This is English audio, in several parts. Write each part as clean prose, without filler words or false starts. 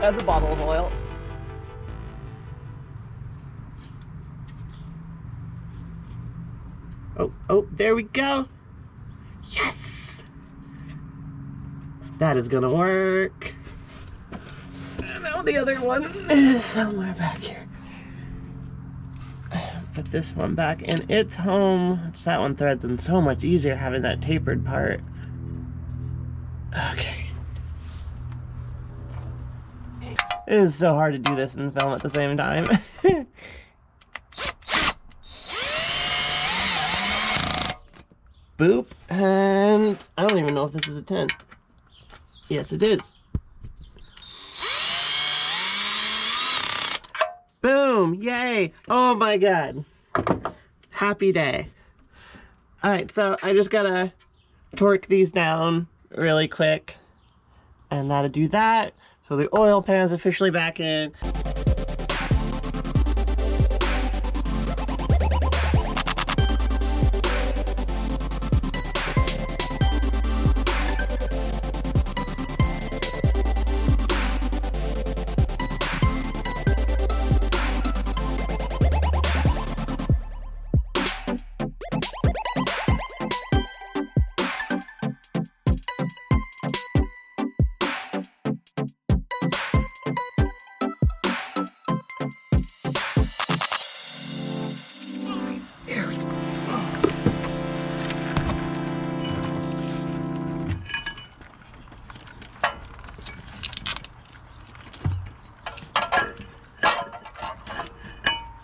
has a bottle of oil. Oh, there we go. Yes! That is gonna work. And now the other one is somewhere back here. Put this one back in its home. That one threads in so much easier having that tapered part. Okay. It is so hard to do this and film at the same time. Boop, and I don't even know if this is a 10. Yes, it is. Boom, yay. Oh my God. Happy day. All right, so I just gotta torque these down really quick, and that'll do that. So the oil pan's officially back in.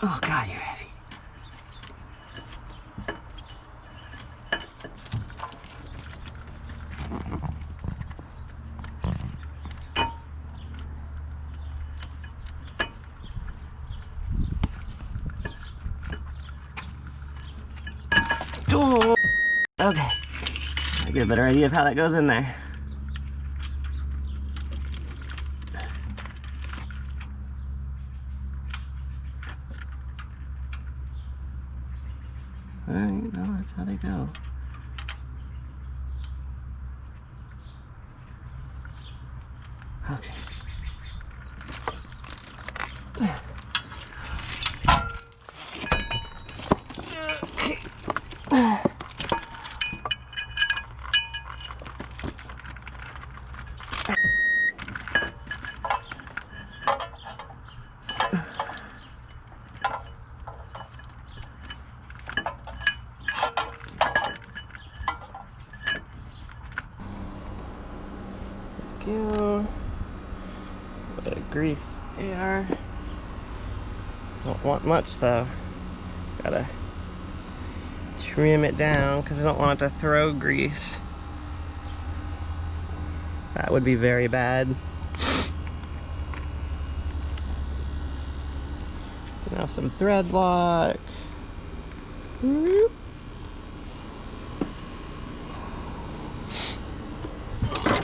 Oh God, you're heavy. Oh. Okay, I get a better idea of how that goes in there. Alright, no, that's how they go. Okay. Go. A bit of grease there. Don't want much though. Gotta trim it down because I don't want it to throw grease. That would be very bad. Now some thread lock. Whoop.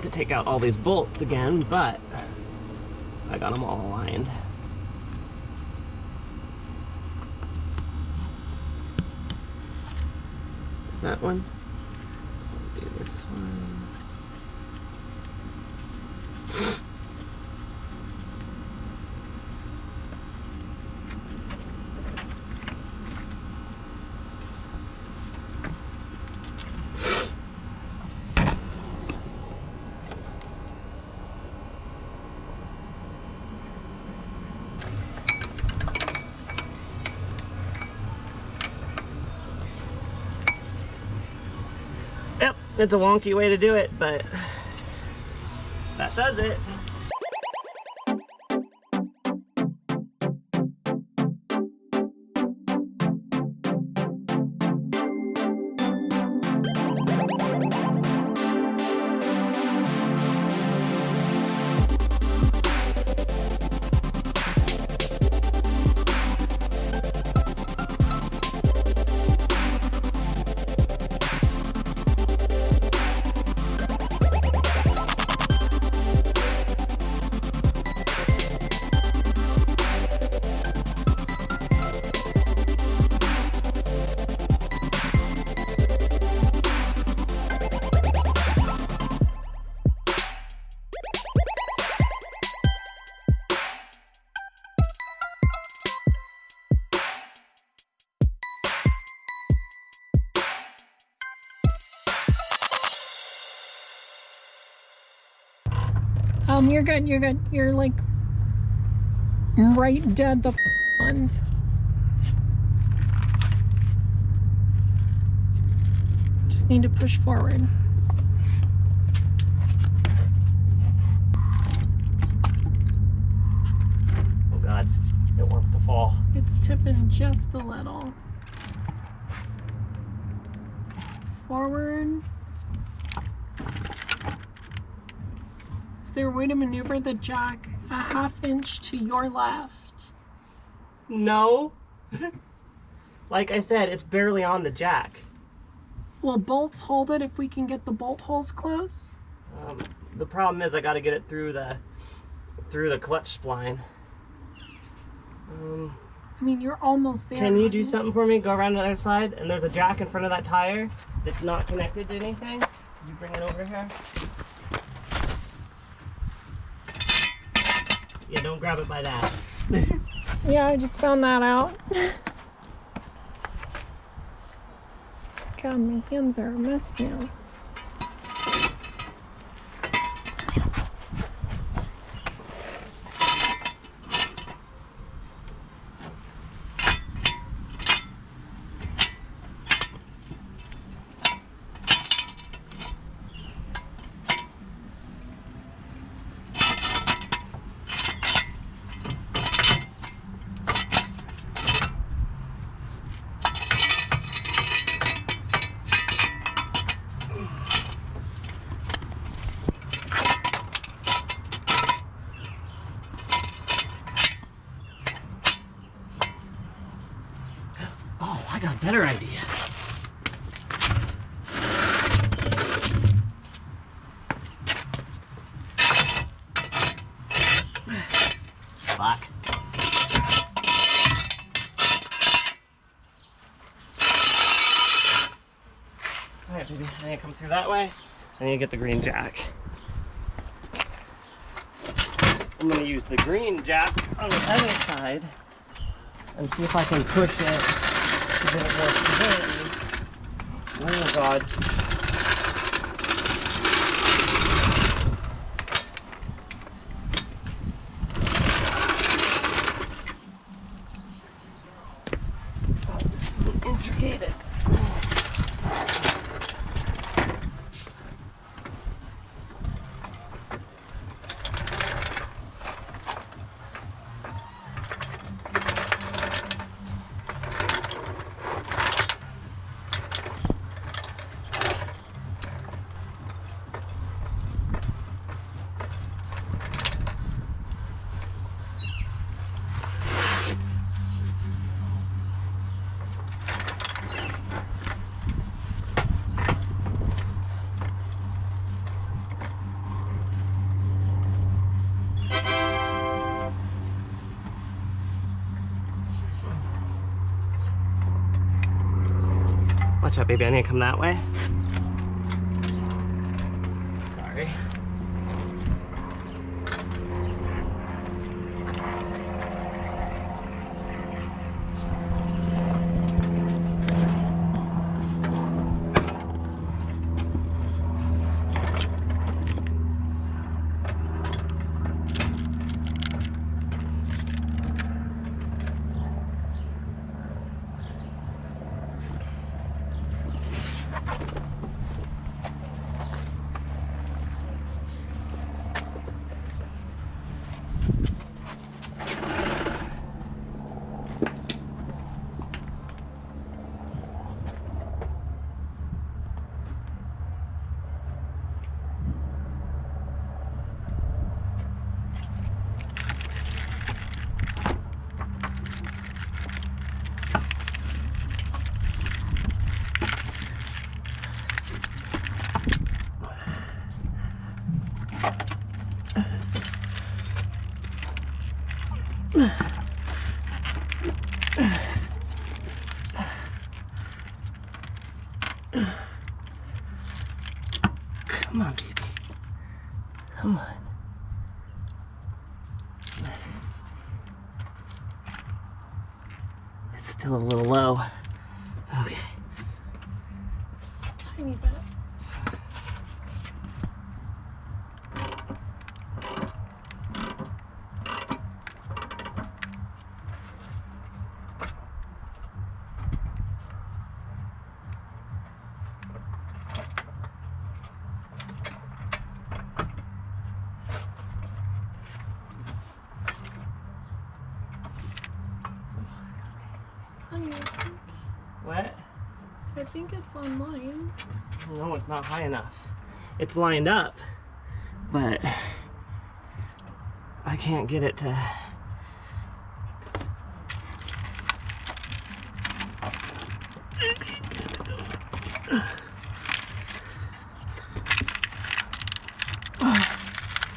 To take out all these bolts again, but I got them all aligned. That one. I'll do this one. Yep, it's a wonky way to do it, but that does it. You're good, you're good. You're like right dead the on. Just need to push forward. Oh God, it wants to fall. It's tipping just a little. Forward. Is there a way to maneuver the jack a half inch to your left? No. Like I said, it's barely on the jack. Will bolts hold it if we can get the bolt holes close? The problem is I got to get it through the clutch spline. I mean, you're almost there. Can you do something for me? Go around to the other side, and there's a jack in front of that tire that's not connected to anything. Can you bring it over here? Yeah, don't grab it by that. Yeah, I just found that out. God, my hands are a mess now. Oh, I got a better idea. Fuck. Alright, baby. I need to come through that way. I need to get the green jack. I'm going to use the green jack on the other side and see if I can push it to get it more stability. Oh God. Oh, this is intricate. Watch out, baby. I need to come that way. Sorry. Come on, baby. Come on. It's still a little low. Okay. Just a tiny bit. Honey, What? I think it's online. No, it's not high enough. It's lined up, but I can't get it to...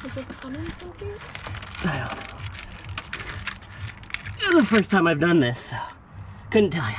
Is it coming something? I don't know. This is the first time I've done this, so couldn't tell you.